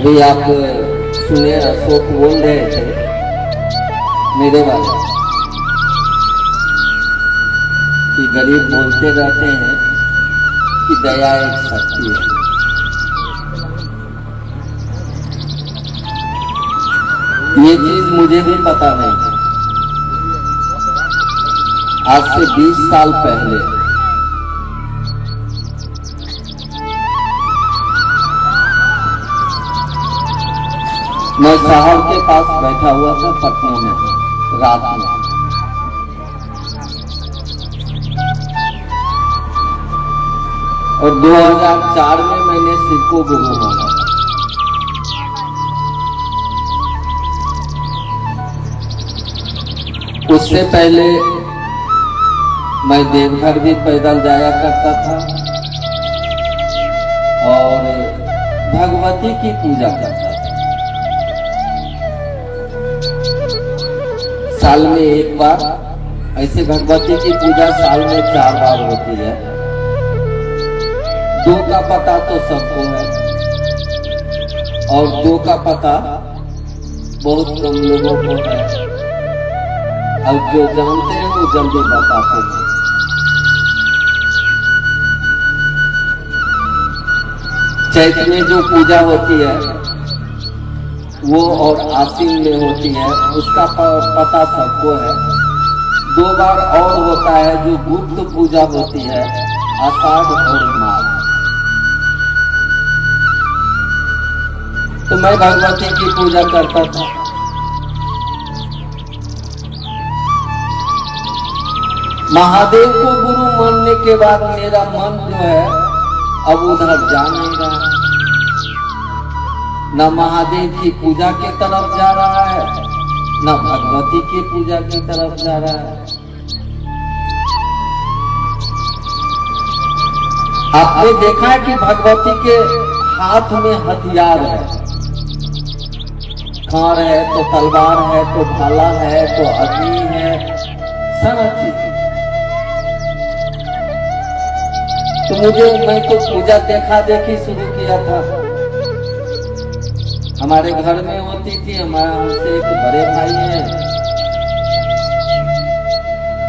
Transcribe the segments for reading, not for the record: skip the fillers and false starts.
अभी आप सुने अशोक बोल रहे थे मेरे बारे कि गरीब बोलते रहते हैं कि दया एक शक्ति है। ये चीज मुझे भी पता नहीं था। आज से 20 साल पहले मैं साहब के पास बैठा हुआ था पटना में रात में। और 2004 में मैंने सिक्को गुरु माना। उससे पहले मैं देवघर भी पैदल जाया करता था और भगवती की पूजा करता था। साल में एक बार, ऐसे भगवती की पूजा साल में 4 बार होती है। 2 का पता तो सबको है और 2 का पता बहुत कम लोगों को है और जो जानते हैं वो जल्दी बताते हैं। चैत में जो पूजा होती है वो और आसिन में होती है, उसका पता सबको है। 2 बार और होता है जो गुप्त पूजा होती है, आषाढ़ और माघ। तो मैं भगवती की पूजा करता था। महादेव को गुरु मानने के बाद मेरा मन जो है अब उधर जा नहीं रहा। न महादेव की पूजा की तरफ जा रहा है, न भगवती की पूजा की तरफ जा रहा है। आपने देखा है कि भगवती के हाथ में हथियार है। खार है तो तलवार है तो भाला है तो अग्नि है, सारा चीज। तो मैं तो पूजा देखा देखी शुरू किया था। हमारे घर में होती थी, हमसे एक बड़े भाई हैं,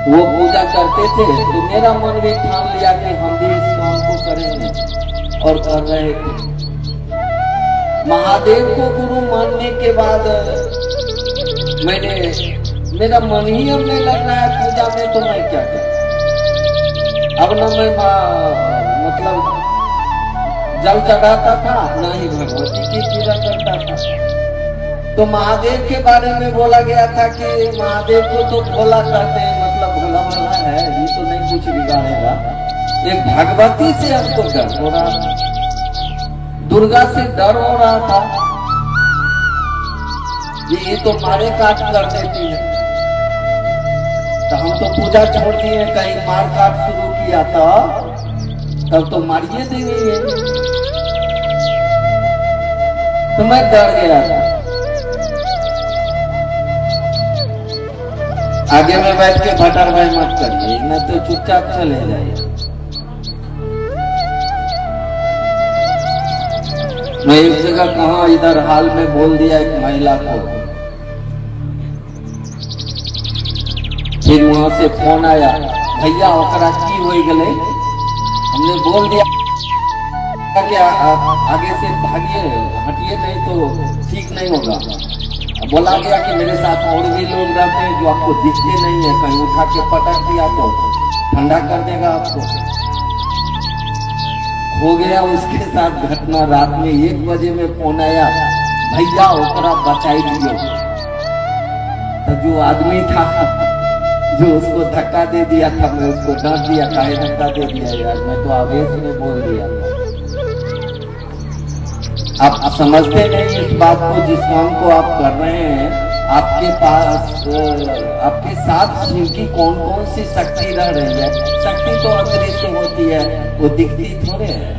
वो पूजा करते थे। तो मेरा मन भी ठान लिया कि हम भी इस काम को करेंगे और कर रहे थे। महादेव को गुरु मानने के बाद मेरा मन ही अब नहीं लग रहा है पूजा में। तो मैं क्या करूं? अब न मैं मतलब जल चढ़ाता था, न ही भगवती की पूजा करता था। तो महादेव के बारे में बोला गया था कि महादेव को तो भोला कहते हैं, मतलब भोला वाला है, ये तो नहीं कुछ बिगाड़ेगा। एक भगवती से हमको डर हो रहा था, दुर्गा से डर हो रहा था। ये तो मारे काट कर देती है। तो हम तो पूजा छोड़ दिए, कहीं मार काट शुरू किया तब तो मारिए देंगे। तो मैं डर गया था। आगे में बैठ के भटर भाई मत करिए, मैं तो चुपचाप चले जाइए। मैं एक जगह कहा इधर हाल में बोल दिया एक महिला को। फिर वहां से फोन आया, भैया ओकरा की हो गए। हमने बोल दिया कि आगे से भागिए, हटिए, नहीं तो ठीक नहीं होगा। बोला गया कि मेरे साथ और भी लोग रहते हैं जो आपको दिखते नहीं है, कहीं उठा के पटक दिया तो ठंडा कर देगा आपको। हो गया उसके साथ घटना। रात में 1 बजे में फोन आया, भैया ओकरा बचाई दियो। तो जो आदमी था जो उसको धक्का दे दिया था, मैं उसको डांट दिया, काहे धक्का दे दिया यार, मैं तो आवेश में बोल दिया था। आप समझते नहीं इस बात को, जिस काम को आप कर रहे हैं। आपके पास आपके साथ उनकी कौन कौन सी शक्ति रह रही है। शक्ति तो अदृश्य होती है, वो दिखती थोड़े है,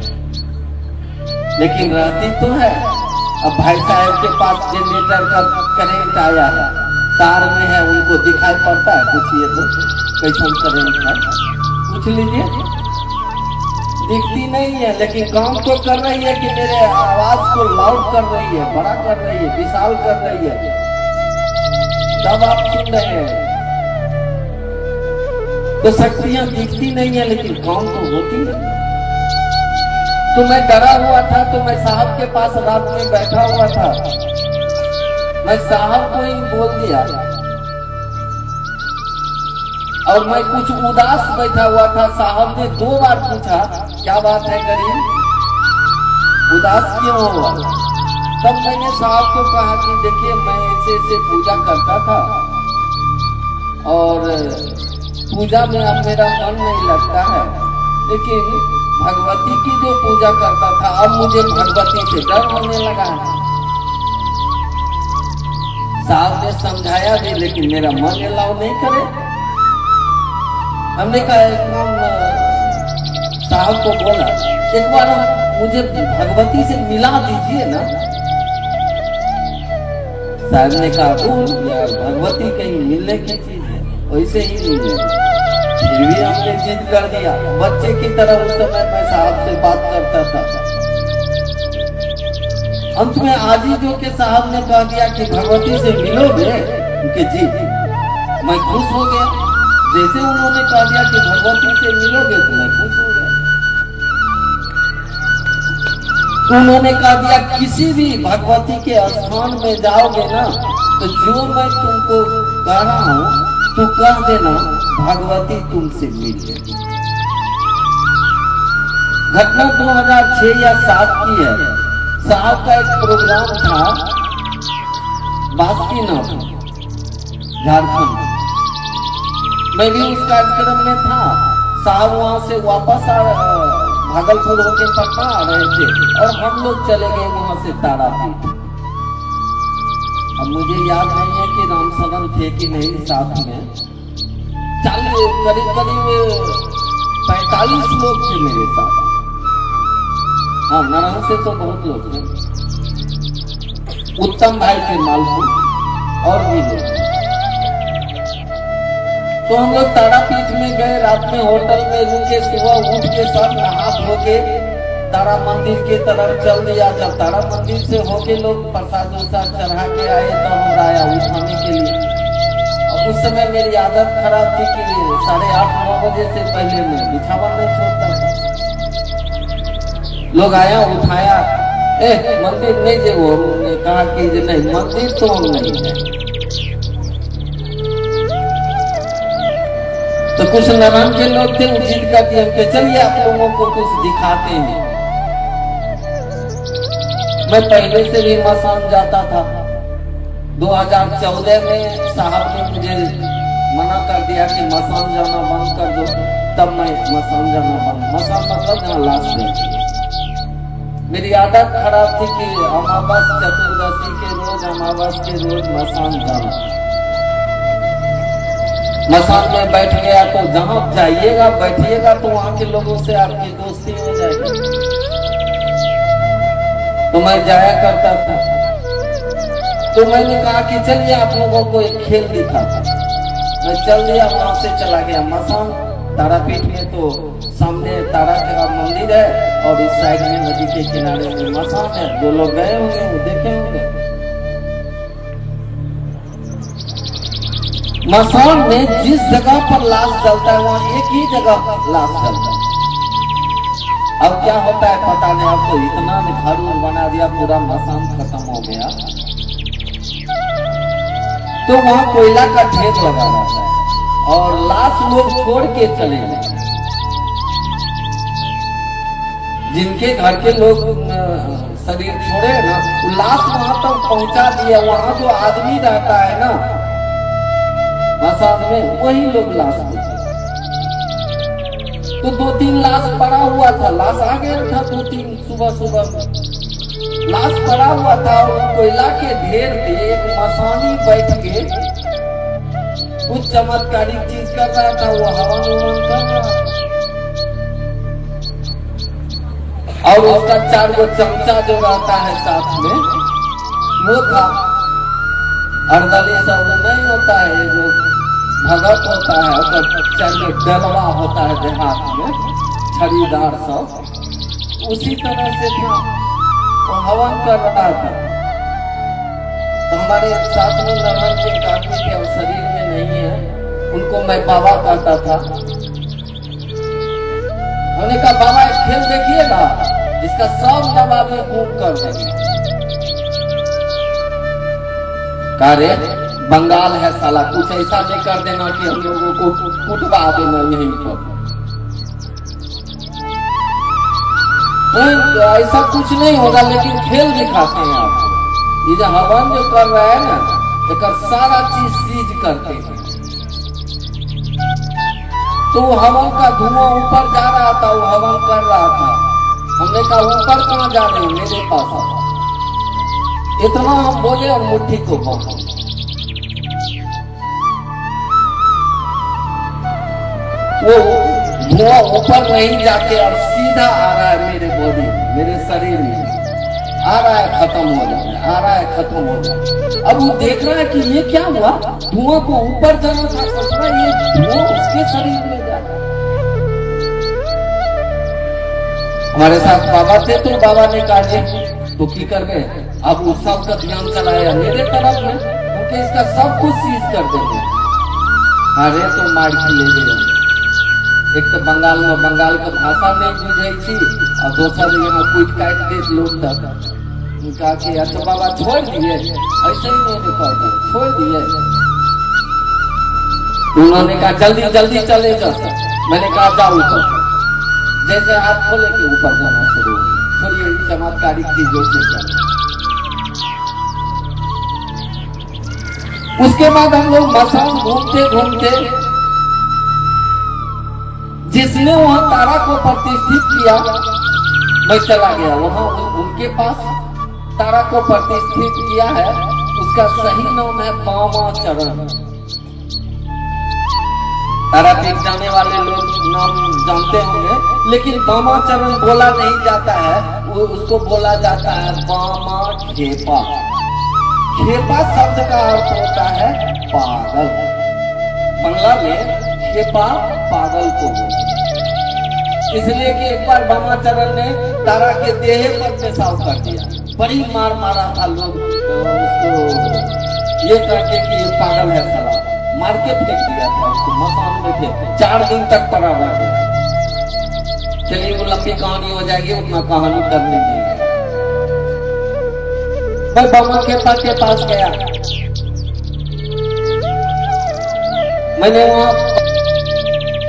लेकिन रहती तो है। अब भाई साहब के पास जनरेटर का करंट आया है, तार में है, उनको दिखाई पड़ता है? पूछिए तो कैसे करंट है, पूछ लीजिए। दिखती नहीं है लेकिन काम तो कर रही है कि मेरे आवाज को लाउड कर रही है, बड़ा कर रही है, विशाल कर रही है, तब आप सुन रहे हैं। तो शक्तियां दिखती नहीं है लेकिन काम तो होती है। तो मैं डरा हुआ था, तो मैं साहब के पास रात में बैठा हुआ था, मैं साहब को ही बोल दिया और मैं कुछ उदास बैठा हुआ था। साहब ने 2 बार पूछा क्या बात है गरीब, उदास क्यों हुआ? तब मैंने साहब को कहा कि देखिए मैं ऐसे ऐसे पूजा करता था और पूजा में अब मेरा मन नहीं लगता है, लेकिन भगवती की जो पूजा करता था अब मुझे भगवती से डर होने लगा है। साहब ने समझाया भी लेकिन मेरा मन अलाउ नहीं करे। हमने कहा एक काम साहब को बोला, एक बार मुझे भगवती से मिला दीजिए ना। साहब ने कहा भगवती कहीं मिलने की चीज है, वैसे ही मिले। फिर भी हमने जिद कर दिया, बच्चे की तरह उस समय मैं साहब से बात करता था। अंत में आज ही जो के साहब ने कह दिया कि भगवती से मिलोगे कि जी, मैं खुश हो गया। जैसे उन्होंने कह दिया कि भगवती से मिलोगे तो मैं खुश हो गया। उन्होंने कह दिया किसी भी भगवती के स्थान में जाओगे ना तो जो मैं तुमको कह रहा हूं तो कह देना भगवती तुमसे मिल गई। घटना 2006 या 7 की है। साहब का एक प्रोग्राम था बासुकीनाथ झारखंड, मैं भी उस कार्यक्रम में था। साहब वहां से वापस भागलपुर होके पटना आ रहे थे और हम लोग चले गए वहां से तारापीठ। अब मुझे याद नहीं है कि राम सदन थे कि नहीं साथ में। करीब 45 लोग थे मेरे साथ। हाँ, नारायण से तो बहुत लोग थे, उत्तम भाई थे मालपुर और भी लोग। तो हम लोग तारापीठ में गए, रात में होटल में रुके, सुबह उठ के सब नहा धो के तारा मंदिर की तरफ चल दिया। जब तारा मंदिर से होके लोग प्रसाद उसाद चढ़ा के आए तो हम आया उठाने के लिए। और उस समय मेरी आदत खराब थी कि 8:30-9 बजे से पहले मैं बिछावा नहीं छोड़ता था। लोग आया उठाया, मंदिर नहीं जे, वो हमने कहा कि नहीं मंदिर तो हम नहीं है। तो कुछ नारायण के लोग थे, जिद कर दिए कि चलिए आप लोगों को कुछ दिखाते हैं। मैं पहले से भी मसान जाता था। 2014 में साहब ने मुझे मना कर दिया कि मसान जाना बंद कर दो, तब मैं मसान जाना बंद, मसान मतलब जहाँ लाश नहीं। मेरी आदत खराब थी कि अमावस चतुर्दशी के रोज, अमावस के रोज मसान जाना। मसान में बैठ गया तो जहां जाइएगा बैठिएगा तो वहां के लोगों से आपकी दोस्ती हो जाएगी। तो मैं जाया करता था। तो मैंने कहा कि चलिए आप लोगों को एक खेल दिखाता। मैं चल दिया, वहां से चला गया मसान तारापीठ में। तो सामने तारा का मंदिर है और इस साइड में नदी के किनारे में मसान है। जो लोग गए होंगे वो देखे होंगे। मसान में जिस जगह पर लाश जलता है वहां एक ही जगह लाश जलता है। अब क्या होता है पता नहीं, अब तो इतना घर बना दिया, पूरा मसान खत्म हो गया। तो वहां कोयला का ढेर लगा रहता है और लाश लोग छोड़ के चले गए। जिनके घर के लोग शरीर छोड़े ना, लाश वहां तक पहुंचा दिया। वहां जो आदमी रहता है ना मसान में, वही लोग लाश देते। तो 2-3 लाश पड़ा हुआ था, लाश आ गया था 2-3 सुबह लाश पड़ा हुआ था और कोयला के ढेर पे एक मसानी बैठ के कुछ चमत्कारिक चीज कर रहा था। वो हवन उवन कर रहा था और उसका 4 गो चमचा जो रहता है साथ में वो था। अर्दली सब नहीं होता है, जो भगत होता है, 4 गो डलवा होता है देहात में, छड़ीदार सब, उसी तरह से था। वो हवन कर रहा था। तो हमारे साथ में नरहर के एक आदमी थे और शरीर में नहीं है, उनको मैं बाबा कहता था। उन्होंने कहा बाबा एक खेल देखिएगा जिसका सब जवाब में बूम कर देंगे। कहा रे बंगाल है साला, कुछ ऐसा नहीं कर देना कि हम लोगों को कुटवा देना यहीं पर। ऐसा कुछ नहीं होगा, लेकिन खेल दिखाते हैं आपको। ये जो हवन जो कर रहा है ना, एक सारा चीज सीज करते हैं। तो हवन का धुआं ऊपर जा रहा था, वो हवन कर रहा था। हमने कहा ऊपर कहाँ जा रहे हैं, मेरे पास आ। इतना हम बोले और मुट्ठी को बांधा। वो धुआं ऊपर नहीं जाके और सीधा आ रहा है मेरे बॉडी में, मेरे शरीर में आ रहा है, खत्म हो जा रहा है, आ रहा है, खत्म हो जा रहा है। अब वो देख रहा है कि ये क्या हुआ, धुआं को ऊपर जाना था, सोच रहा है ये धुआं उसके शरीर में जा रहा है। हमारे साथ बाबा थे, तो बाबा ने कहा तो की कर गए। अब उस सब का ध्यान चलाया मेरे तरफ में, क्योंकि इसका सब कुछ सीज कर देंगे। अरे तो मार ले गए। एक तो बंगाल में बंगाल का भाषा नहीं बुझे थी, और दूसरा यहाँ कुछ काट देख लोग था। कहा कि अच्छा बाबा छोड़ दिए, ऐसे ही नहीं कर दिए, छोड़ दिए। उन्होंने कहा जल्दी जल्दी चले जा। मैंने कहा जाओ ऊपर। जैसे हाथ खोले के ऊपर जाना शुरू, थोड़ी चमत्कारी चीजों से चल। उसके बाद हम लोग मसान घूमते घूमते, जिसने वहां तारा को प्रतिष्ठित किया, मैं चला गया वहां। उनके पास तारा को प्रतिष्ठित किया है, उसका सही नाम है वामाचरण। तारापीठ जाने वाले लोग नाम जानते होंगे, लेकिन वामाचरण बोला नहीं जाता है, वो उसको बोला जाता है वामा खेपा। खेपा शब्द का अर्थ होता है पागल। बंगला में खेपा पागल को, इसलिए कि एक बार वामाचरण ने तारा के देह पर पेशाब कर दिया। बड़ी मार मारा था लोग उसको, ये करके कि ये पागल है साला, मार के फेंक दिया था उसको, मसान में फेंक। 4 दिन तक पड़ा रहा। चलिए वो लंबी कहानी हो जाएगी, उतना कहानी करनी नहीं है। मैं बाबा के पास गया। मैंने वहां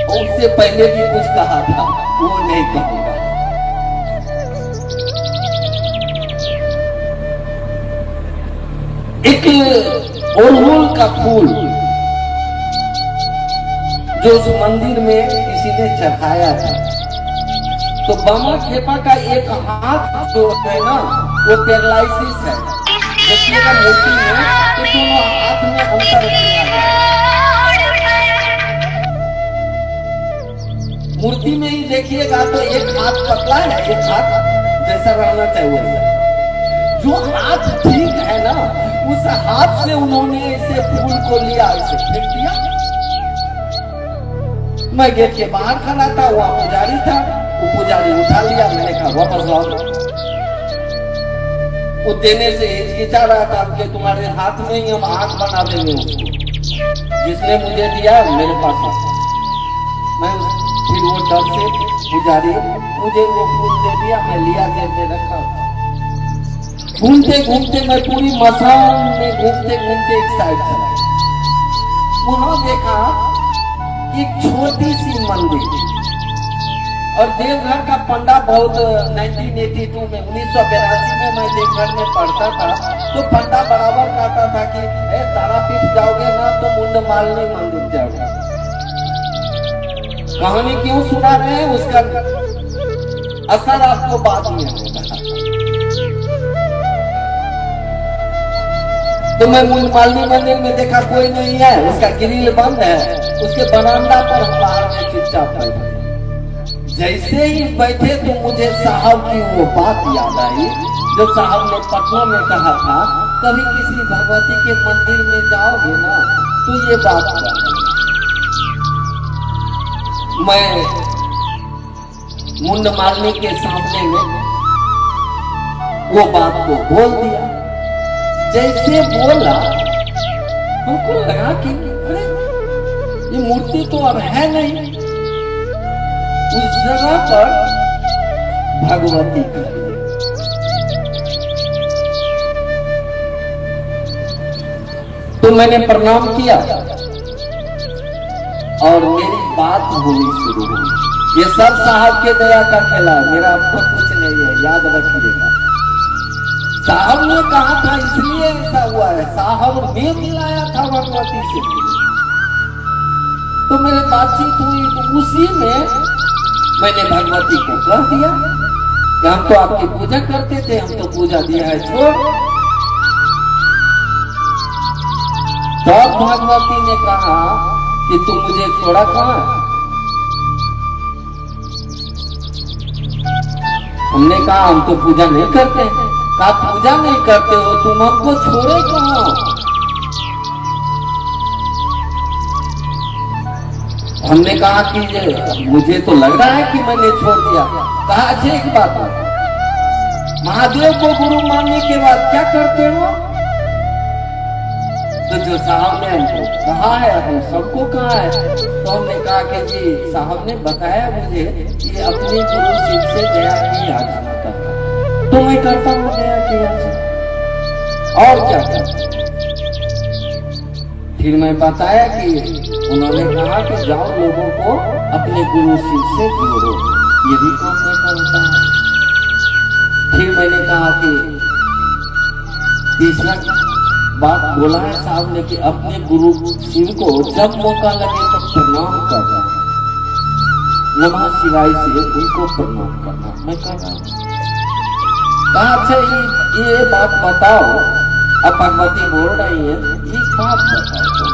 उससे पहले भी कुछ कहा था, वो नहीं कहूंगा। एक अड़हुल का फूल जो उस मंदिर में किसी ने चढ़ाया था, तो बामा खेपा का एक हाथ जो है ना, वो पैरालिसिस है। देखिएगा मूर्ति में तो दोनों हाथ में अंतर किया गया। मूर्ति में ही देखिएगा तो एक हाथ पतला है, एक हाथ जैसा रहना चाहिए। जो हाथ ठीक है ना, उस हाथ से उन्होंने इसे फूल को लिया, इसे फेंक दिया। मैं गेट के बाहर खड़ा था, वहां पुजारी था, वो पुजारी उठा लिया। मैंने कहा वापस लाओ। वो देने से हिचकिचा रहा था कि तुम्हारे हाथ में ही हम आग बना देंगे उसको। जिसने मुझे दिया मेरे पास, मैं फिर वो डर से पुजारी मुझे वो फूल दे दिया, मैं लिया जेब में रखा। घूमते घूमते मैं पूरी मसान में घूमते घूमते एक साइड चला, वहां देखा एक छोटी सी मंदिर। और देवघर का पंडा बहुत 1982 में 1982 में मैं देवघर में पढ़ता था, तो पंडा बराबर कहता था कि तारापीठ जाओगे ना तो मुंड मालनी मंदिर जाओगे। कहानी क्यों सुना रहे हैं, उसका असर आपको बाद में होगा। तो मैं मालनी मंदिर में देखा कोई नहीं है, उसका ग्रिल बंद है। उसके बरामदा पर हम बाहर में चुपचाप बैठे। जैसे ही बैठे तो मुझे साहब की वो बात याद आई जो साहब ने पटना में कहा था, कभी किसी भगवती के मंदिर में जाओगे ना तो ये बात करना। मैं मुंड मारने के सामने में वो बात को बोल दिया। जैसे बोला हमको लगा कि अरे ये मूर्ति तो अब है नहीं। उस जगह पर भगवती खड़ी। तो मैंने प्रणाम किया और मेरी बात होनी शुरू हुई। ये सब साहब के दया का खेला, मेरा अपना कुछ नहीं है, याद रखिएगा। साहब ने कहा था इसलिए ऐसा हुआ है, साहब ने मिलाया था भगवती से। तो मेरे बातचीत हुई तो उसी में मैंने भगवती को कह दिया कि हम तो आपकी पूजा करते थे, हम तो पूजा दिया है छोड़। तब भगवती ने कहा कि तुम मुझे छोड़ा कहां? हमने कहा हम तो पूजा नहीं करते। कहा पूजा नहीं करते हो तुम हमको छोड़े कहां? हमने कहा कि मुझे तो लग रहा है कि मैंने छोड़ दिया। कहा अच्छा एक बात है, महादेव को गुरु मानने के बाद क्या करते हो? तो जो साहब ने हमको कहा है, हम सबको कहा है। तो हमने कहा कि जी साहब ने बताया मुझे कि अपने गुरु शिव से दया की याचना करता है, तो मैं करता हूँ दया की याचना। और क्या करता? फिर मैं बताया कि उन्होंने कहा कि जाओ लोगों को अपने गुरु शिव से जोड़ो, ये भी काम नहीं करता है। फिर मैंने कहा कि तीसरा बात बोला है साहब ने कि अपने गुरु शिव को जब मौका लगे तो प्रणाम करना, नमः शिवाय से उनको प्रणाम करना। मैं कहा कहा अच्छा ये बात बताओ। अब भगवती बोल रही है एक बात बताओ,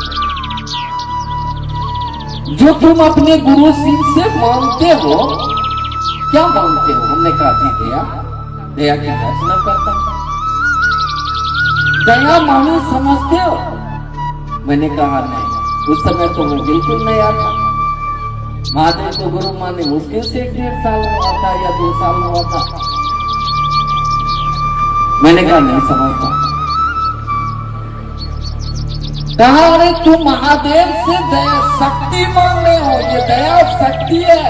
जो तुम अपने गुरु शिव से मानते हो क्या मानते हो? हमने कहा जी दया, दया की याचना करता हूं। दया माने समझते हो? मैंने कहा नहीं, उस समय तो मैं बिल्कुल नहीं आता। महादेव को गुरु माने मुश्किल से 1.5 साल हुआ था या 2 साल हुआ था। मैंने कहा नहीं समझता। कहा अरे तुम महादेव से दया शक्ति मांग रहे हो, ये दया शक्ति है।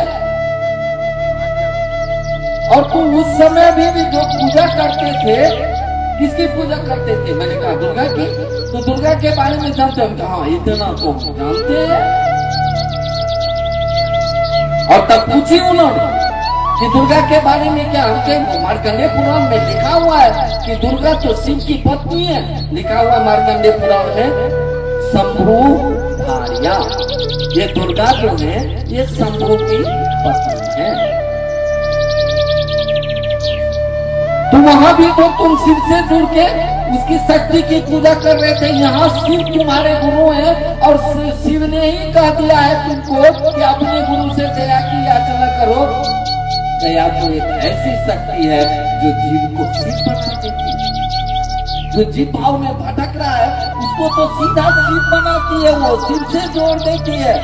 और तुम उस समय भी जो पूजा करते थे, किसकी पूजा करते थे? मैंने कहा दुर्गा की। तो दुर्गा के बारे में जानते हो? हाँ इतना तो जानते हैं। और तब पूछी उन्होंने कि दुर्गा के बारे में क्या? हमके मार्कंडेय पुराण में लिखा हुआ है कि दुर्गा तो शिव की पत्नी है। लिखा हुआ मार्कंडेय पुराण में शंभु भार्या, ये दुर्गा जो है ये शंभु की पत्नी है। तो वहां भी तो तुम शिव से जुड़ के उसकी शक्ति की पूजा कर रहे थे। यहाँ शिव तुम्हारे गुरु हैं और शिव ने ही कह दिया है तुमको कि अपने गुरु से दया की याचना करो। दया तो एक ऐसी शक्ति है जो जीव को शिव बना देती है। जो जीव भाव में भटक रहा है उसको तो सीधा शिव बनाती है, वो शिव से जोड़ देती है,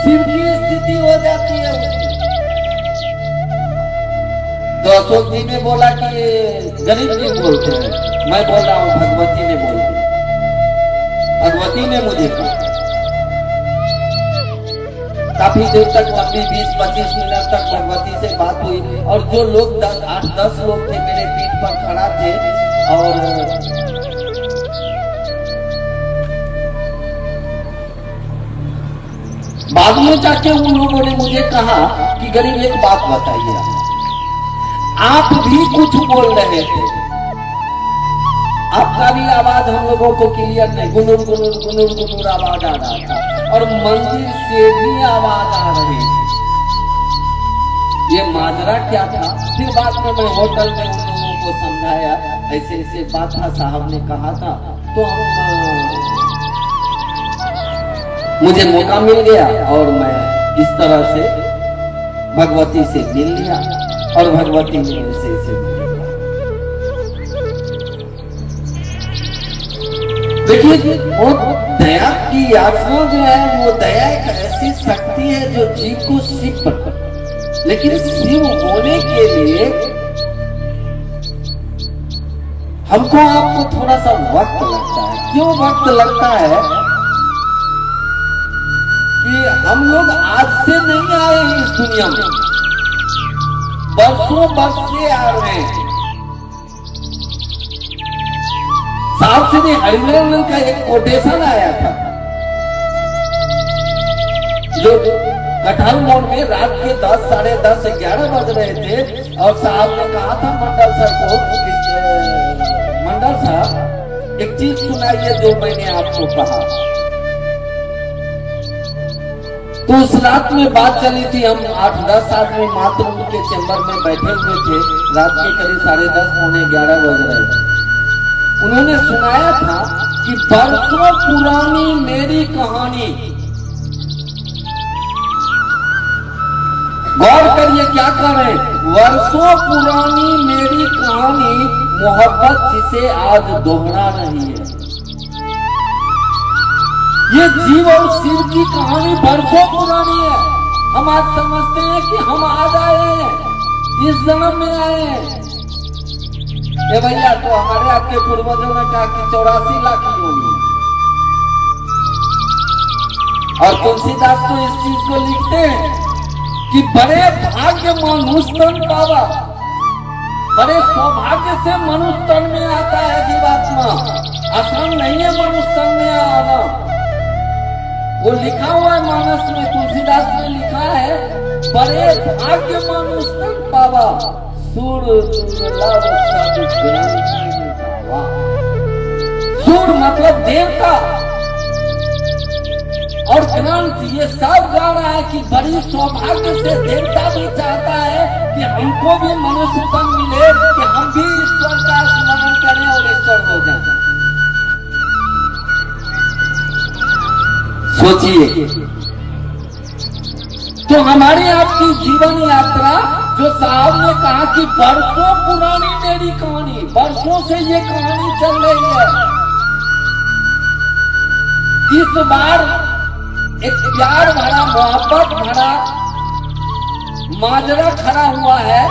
शिव की स्थिति हो जाती है उसकी। तो अशोक जी ने बोला कि गरीब जी बोलते हैं, मैं बोल रहा हूँ भगवती ने बोला। भगवती ने मुझे कहा काफी देर तक, लंबी 20-25 मिनट तक भगवती से बात हुई। और जो लोग 8-10 लोग थे मेरे पीठ पर खड़ा थे। और बाद में जाके उन लोगों ने मुझे कहा कि गरीब एक बात बताइए, आप भी कुछ बोल रहे थे, आपका भी आवाज हम लोगों को क्लियर नहीं, गुनुर गुनुर गुनुर गुनुर आवाज आ रहा था और मंदिर से भी आवाज आ रही थी। ये माजरा क्या था? फिर बाद में मैं होटल में उन लोगों को समझाया, ऐसे ऐसे बात था, साहब ने कहा था। तो मुझे मौका मिल गया और मैं इस तरह से भगवती से मिल लिया और भगवती ने उसे देखिए वो दया की याचना जो है, वो दया एक ऐसी शक्ति है जो जीव को शिव लेकिन शिव होने के लिए हमको आपको थोड़ा सा वक्त लगता है। क्यों वक्त लगता है? कि हम लोग आज से नहीं आए हैं इस दुनिया में, बरसों वर्ष से आ रहे हैं। साहब श्री हरिमंदन का एक कोटेशन आया था, जो कटहल मोड़ में रात के 10, साढ़े 10, 11 बज रहे थे और साहब ने कहा था मंडल सर को, मंडल साहब एक चीज सुनाइए जो मैंने आपको कहा। तो उस रात में बात चली थी, हम 8-10 आदमी मात्र उनके चैम्बर में बैठे हुए थे, रात के करीब 10:30 पौने 11 बज रहे थे। उन्होंने सुनाया था कि बरसों पुरानी मेरी कहानी, गौर करिए क्या कर रहे हैं, वर्षों पुरानी मेरी कहानी, मोहब्बत जिसे आज दोहरा रही है। ये जीव और शिव की कहानी वर्षों पुरानी है। हम आज समझते हैं कि हम आज आए हैं, इस जन्म में आए हैं। ये भैया तो हमारे आपके पूर्वजों ने कहा कि 84 लाख योनि, और तुलसीदास तो इस चीज को लिखते हैं कि बड़े भाग्य मनुष्य तन पावा, बड़े सौभाग्य से मनुष्य तन में आता है जीवात्मा। आसान नहीं है मनुष्य तन में आना। वो लिखा हुआ है मानस में, तुलसीदास ने लिखा है, बड़े भाग्य मनुष्य तन पावा, सूर दुर्लभ सब ग्रंथ पावा। सूर मतलब देवता और ग्रंथ, ये सब गा रहा है कि बड़ी सौभाग्य से देवता भी चाहता है कि हमको भी मनुष्य तन मिले, कि हम भी ईश्वर का स्मरण करें और ईश्वर हो जाए। सोचिए, तो हमारी आपकी जीवन यात्रा, जो साहब ने कहा कि बरसों पुरानी मेरी कहानी, वर्षों से ये कहानी चल रही है। इस बार एक प्यार भरा, मोहब्बत भरा माजरा खड़ा हुआ है,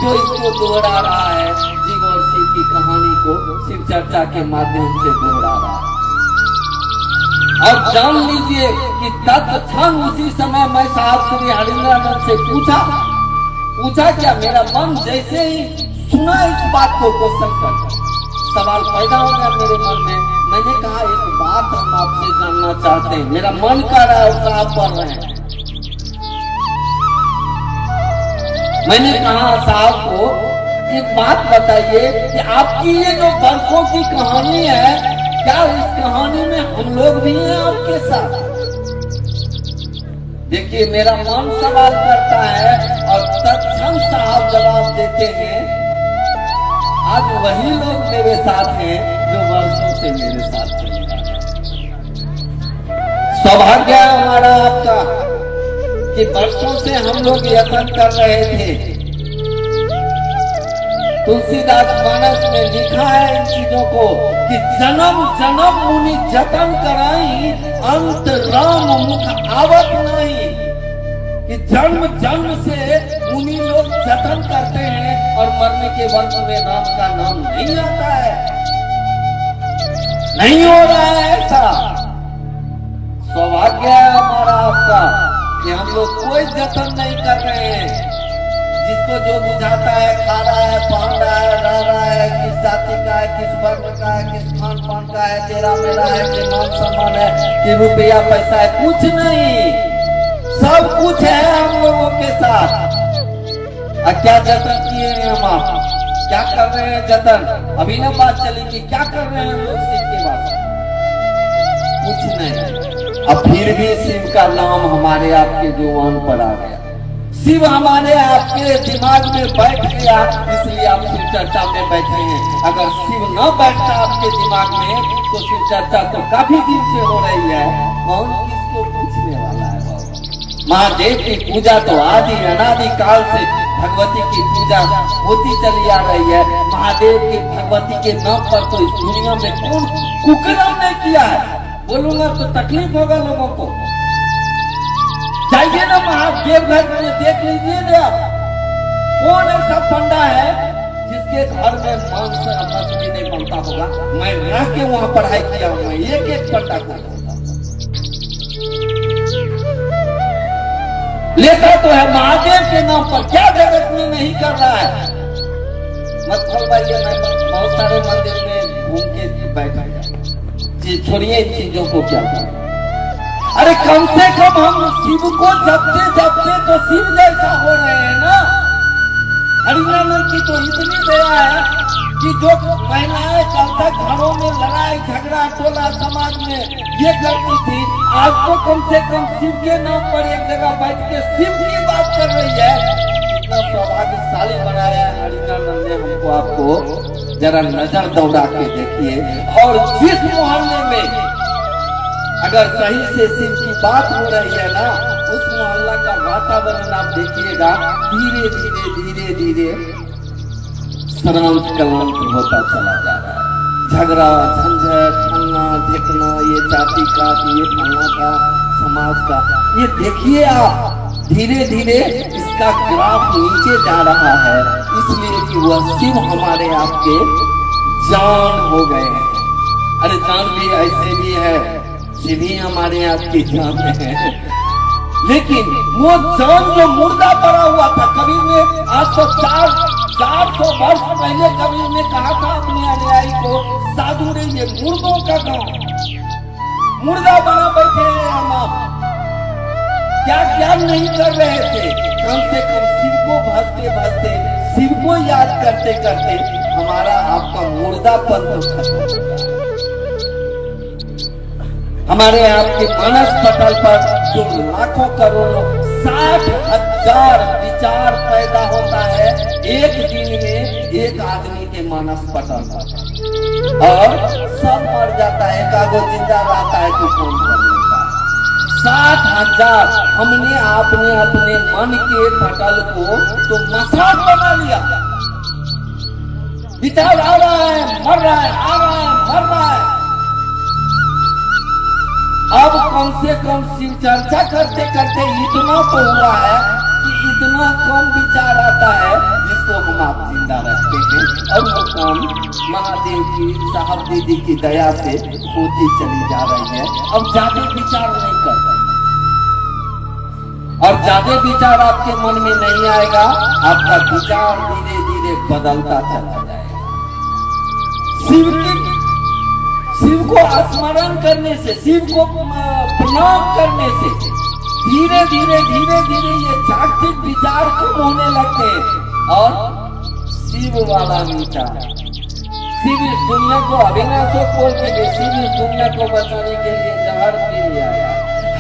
जो इसको दोहरा रहा है, जीव और शिव की कहानी को शिव चर्चा के माध्यम से दोहरा रहा है। और जान लीजिए कि तत्क्षण उसी समय मैं साहब श्री हरिंद्रानंद से पूछा क्या, मेरा मन जैसे ही सुना इस बात को क्वेश्चन कर सवाल पैदा हो गया मेरे मन में। मैंने कहा एक बात हम आपसे जानना चाहते हैं, मेरा मन कर रहा है और साहब पढ़ रहे हैं। मैंने कहा साहब को एक बात बताइए कि आपकी ये जो बरसों की कहानी है, क्या इस कहानी में हम लोग भी हैं आपके साथ? देखिए, मेरा मन सवाल करता है और तत्क्षण साहब जवाब देते हैं, आज वही लोग मेरे साथ हैं जो वर्षों से मेरे साथ चले। सौभाग्य है हमारा आपका कि वर्षों से हम लोग यत्न कर रहे थे। तुलसीदास मानस में लिखा है इन चीजों को कि जन्म जन्म मुनि जतन कराई, अंत राम मुख आवत नहीं। कि जन्म जन्म से मुनि लोग जतन करते हैं और मरने के वक्त में राम का नाम नहीं आता है। नहीं हो रहा है ऐसा। सौभाग्य है हमारा आपका कि हम लोग कोई जतन नहीं कर रहे हैं। जिसको जो बुझाता है, खा रहा है, पहन रहा है, रह रहा है, किस जाति का है, किस वर्ण का है, किस खान पान का है, तेरा मेरा है, कि मान सम्मान है, कि रुपया पैसा है, कुछ नहीं, सब कुछ है हम लोगों के साथ। और क्या जतन किए हैं हम आप? क्या कर रहे हैं जतन? अभी ना बात चली कि क्या कर रहे हैं हम लोग शिव के बाद? कुछ नहीं। अब फिर भी शिव का नाम हमारे आपके जुबान पर आ गया, शिव हमारे आपके दिमाग में बैठ गया, इसलिए आप शिव चर्चा में बैठे हैं। अगर शिव न बैठता आपके दिमाग में तो शिव चर्चा तो काफी दिन से हो रही है। कौन किसको पूछने वाला है? महादेव की पूजा तो आदि अनादि काल से भगवती की पूजा होती चली आ रही है। महादेव की भगवती के नाम पर तो इस दुनिया में कौन कुकर्म ने किया है? बोलूंगा तो तकलीफ होगा लोगों को। जाइए जाइए ना महादेव घर में, देख लीजिए ना कौन ऐसा पंडा है जिसके घर में मांस मछली नहीं बनता होगा। मैं रह के वहां पढ़ाई किया हूं, मैं एक एक पंडा को लेता तो है महादेव के नाम पर, क्या जगत में नहीं कर रहा है। मत खोलवाइए, मैं बहुत सारे मंदिर में घूम के बैठा है, छोड़िए इन चीजों को। क्या अरे कम से कम हम शिव को जपते जपते तो शिव जैसा हो रहे हैं ना। हरिनानंद की तो इतनी दया है कि जो महिलाएं कल तक घरों में लड़ाई झगड़ा टोला समाज में ये करती थी, आज तो कम से कम शिव के नाम पर एक जगह बैठ के शिव की बात कर रही है। इतना सौभाग्यशाली बनाया है हरिनानंद ने हमको। आपको जरा नजर दौड़ा के देखिए, और जिस मोहल्ले में अगर सही से शिव की बात हो रही है ना, उस मोहल्ला का वातावरण आप देखिएगा धीरे धीरे धीरे धीरे शांत कलांत होता चला जा रहा है। झगड़ा झंझट फलना ढेकना, ये जाति का, ये फलना का, समाज का, ये देखिए आप धीरे धीरे इसका ग्राफ नीचे जा रहा है। इसलिए कि वह शिव हमारे आपके जान हो गए हैं। अरे जान भी ऐसे भी है, शिव ही हमारे आपकी जान है। लेकिन वो जान जो मुर्दा पड़ा हुआ था, कबीर ने आज से 400 वर्ष पहले कबीर ने कहा था अपने अनुयायी को, साधु रे ये मुर्दों का गांव, मुर्दा बना बैठे हैं हम आप, क्या क्या नहीं कर रहे थे। कम से कम शिव को भजते भजते, शिव को याद करते करते हमारा आपका मुर्दापन तो खत्म हो गया। हमारे आपके मानस पटल पर जो लाखों करोड़ों 60,000 विचार पैदा होता है एक दिन में एक आदमी के मानस पटल पर, और सब मर जाता है, कागो जिंदा रहता है तो कौन कर लेता है। 60,000 हमने आपने अपने मन के पटल को तो मसाज बना लिया। विचार आ रहा है, मर रहा है, आ रहा है, मर रहा है। अब कम से कम शिव चर्चा करते करते इतना तो हुआ है कि इतना कम विचार आता है जिसको हम आप जिंदा रखते हैं, और वो काम महादेव की साहब दीदी की दया से होती चली जा रही है। अब ज्यादा विचार नहीं करते, और ज्यादा विचार आपके मन में नहीं आएगा, आपका विचार धीरे धीरे बदलता चला जाएगा। शिव को स्मरण करने से, शिव को प्रणाम करने से धीरे धीरे धीरे धीरे ये जागतिक विचार कम होने लगते हैं, और शिव वाला विचार, शिव इस दुनिया को अविनाशो बोल के शिव इस दुनिया को बचाने के लिए जहर पी लिया है।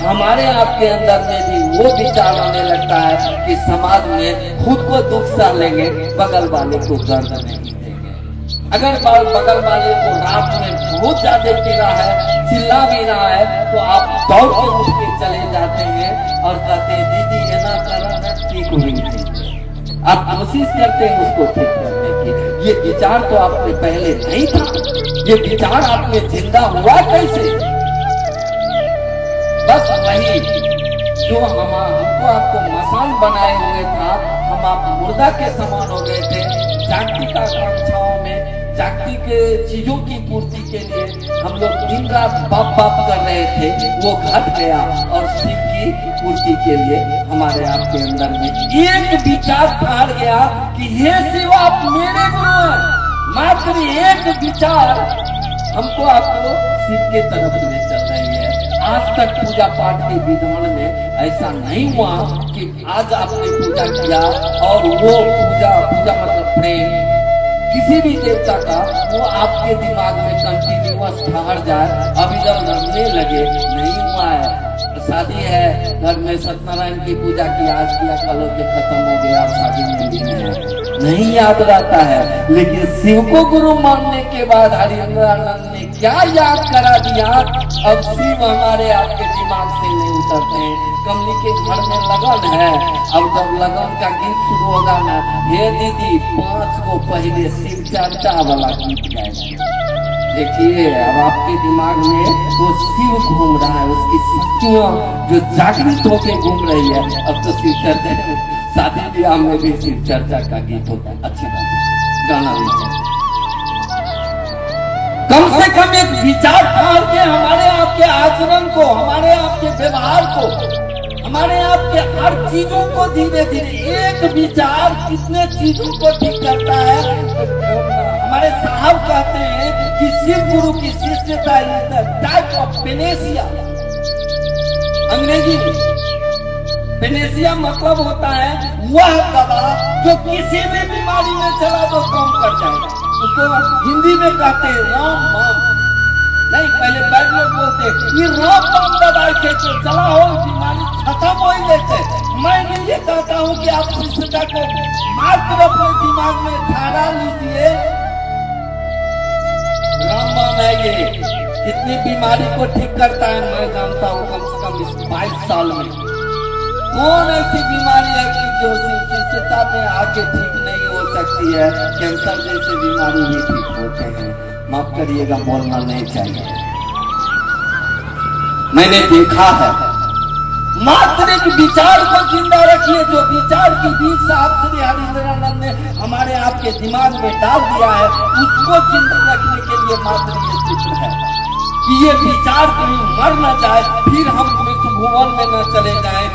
हमारे आपके अंदर में भी वो विचार आने लगता है कि समाज में खुद को दुख सह लेंगे, बगल वाले को दर्द नहीं देंगे। अगर बगल वाले को रात में बहुत ज्यादा पीड़ा है, चिल्ला भी रहा है, तो आप दौड़ के उठ के चले जाते हैं और कहते हैं दीदी ये ना करना ठीक हुई थी। आप कोशिश करते हैं उसको ठीक करने की। ये विचार तो आपने पहले नहीं था, ये विचार आपने जिंदा हुआ कैसे? बस वही जो हमको आपको मसान बनाए हुए था, हम आप मुर्दा के समान हो गए थे। जागतिक आकांक्षाओं में, जागतिक चीजों की पूर्ति के लिए हम लोग दिन रात बाप बाप कर रहे थे, वो घट गया, और शिव की पूर्ति के लिए हमारे आपके अंदर में एक विचार ठाड़ गया कि हे शिव आप मेरे गुरु हैं। मात्र एक विचार हमको आपको शिव के तरफ ले चल रही है। आज तक पूजा पाठ के विधान में ऐसा नहीं हुआ कि आज आपने पूजा किया और वो पूजा मतलब प्रेम किसी भी देवता का वो आपके दिमाग में कंटिन्यूअस ठहर जाए, अभी जब रखने लगे, नहीं हुआ है। शादी है, घर में सत्यनारायण की पूजा की, आज किया कल के खत्म हो गया, शादी में भी नहीं याद रहता है। लेकिन शिव को गुरु मानने के बाद हरिन्द्रानंद ने क्या याद करा दिया, अब शिव हमारे आपके दिमाग से नहीं उतरते हैं। कमली के घर में लगन है, अब जब लगन का गीत शुरू होगा ना, हे दीदी 5 को पहले शिव चर्चा वाला गीत गाएगा। देखिए अब आपके दिमाग में वो शिव घूम रहा है, उसकी शक्तियां जो जागृत होके घूम रही है। अब तो शिव चर्चा, शादी ब्याह में भी शिव चर्चा का गीत होता है, अच्छी बात है, गाना भी चाहिए। कम से कम एक विचार डाल के हमारे आपके आचरण को, हमारे आपके व्यवहार को, हमारे आपके हर चीजों को धीरे धीरे एक विचार कितने चीजों को ठीक करता है। हमारे साहब कहते हैं कि शिव गुरु की शिष्यता is the type of panacea. अंग्रेजी पेनेसिया मतलब होता है वह दवा जो किसी भी बीमारी में चला तो कम कर जाएगा। उसको हिंदी में कहते हैं राम बाम, नहीं पहले बैठ लोग बोलते ये राम बाम दवाई से तो चला हो बीमारी खत्म हो ही लेते। मैं ये कहता हूँ कि आप शिष्यता को मात्र अपने दिमाग में धारा लीजिए, राम बाम है ये, कितनी बीमारी को ठीक करता है मैं जानता हूँ। कम से कम इस 22 साल में कौन ऐसी बीमारी है कि जो शिष्यता में आके ठीक नहीं हो सकती है। कैंसर जैसे बीमारी भी ठीक होते हैं, माफ करिएगा बोलना नहीं चाहिए, मैंने देखा है। मात्र एक विचार को जिंदा रखिए, जो विचार की बीज साहब श्री हरिंद्रानंद ने हमारे आपके दिमाग में डाल दिया है, उसको जिंदा रखने के लिए मात्र ये सूत्र है कि ये विचार कहीं मर न जाए, फिर हम मृत्यु भुवन में न चले जाएं।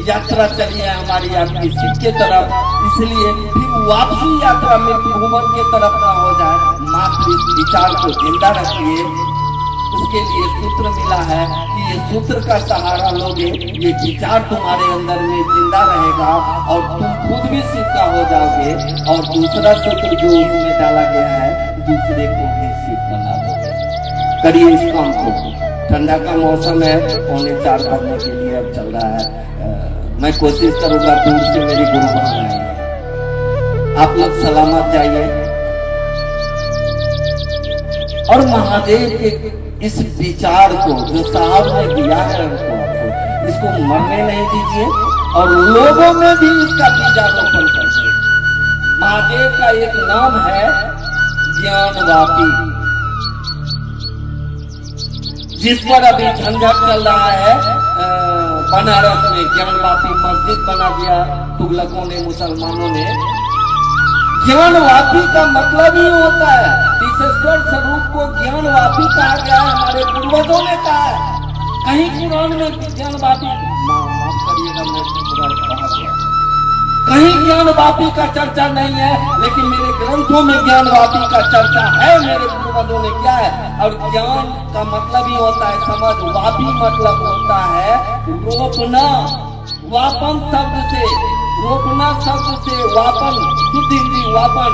यात्रा चली है हमारी आपकी शिव के तरफ, इसलिए फिर वापसी यात्रा मृत्यु भुवन के तरफ न हो जाए। मात्र इस विचार को जिंदा रखिए, उसके लिए सूत्र मिला है कि ये सूत्र का सहारा लोगे, ये विचार तुम्हारे अंदर में जिंदा रहेगा और तुम खुद भी शिव का हो जाओगे। और दूसरा सूत्र जो उसमें डाला गया है, दूसरे को भी शिव बना दोगे। करिए इस काम को। ठंडा का मौसम है, 3:45 बजने के लिए अब चल रहा है। मैं कोशिश करूंगा दूर से मेरी गुरु बनाए, आप लोग सलामत जाइए और महादेव के इस विचार को जो साहब ने दिया है हमको, इसको मरने नहीं दीजिए और लोगों में भी इसका बीजारोपण करिए। महादेव का एक नाम है ज्ञानवापी, जिस पर अभी झंझट चल रहा है। बनारस में ज्ञानवापी मस्जिद बना दिया तुगलकों ने, मुसलमानों ने। ज्ञानवापी का मतलब ही होता है, ईश्वर स्वरूप को ज्ञानवापी कहा गया है, हमारे पूर्वजों ने कहा है। कहीं कुरान में ज्ञानवापी, माफ करिएगा मैं बाहर गया, कहीं ज्ञानवापी का चर्चा नहीं है, लेकिन मेरे ग्रंथों में ज्ञानवापी का चर्चा है, मेरे पूर्वजों ने किया है। और ज्ञान का मतलब ही होता है समझ, वापी मतलब होता है रोपना। वापन शब्द से, रोपना शब्द से वापन, शुद्ध हिंदी वापन,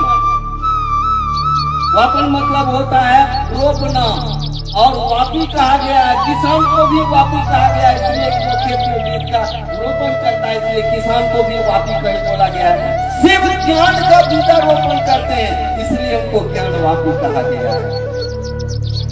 वापन मतलब होता है रोपना। और वापी कहा गया है, किसान को भी वापी कहा गया है, इसलिए वो खेत में बीज का रोपण करता है, इसलिए किसान को भी वापी कहीं बोला गया है। शिव ज्ञान का बीजा रोपण करते हैं, इसलिए उनको ज्ञान वापी कहा गया है।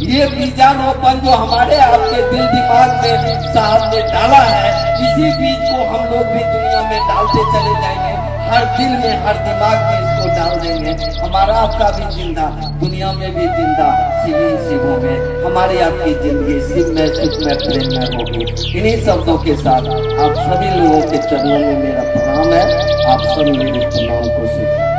ये बीजारोपण जो हमारे आपके दिल दिमाग में साहब ने डाला है, इसी बीज को हम लोग भी दुनिया में डालते चले जाएंगे। हर दिल में, हर दिमाग में इसको डाल देंगे। हमारा आपका भी जिंदा, दुनिया में भी जिंदा, शिवों में हमारी आपकी जिंदगी शिव में, सुख में, प्रेम में होगी। इन्हीं शब्दों के साथ आप सभी लोगों के चरणों में मेरा प्रणाम है। आप सब मेरे प्रणाम को स्वीकार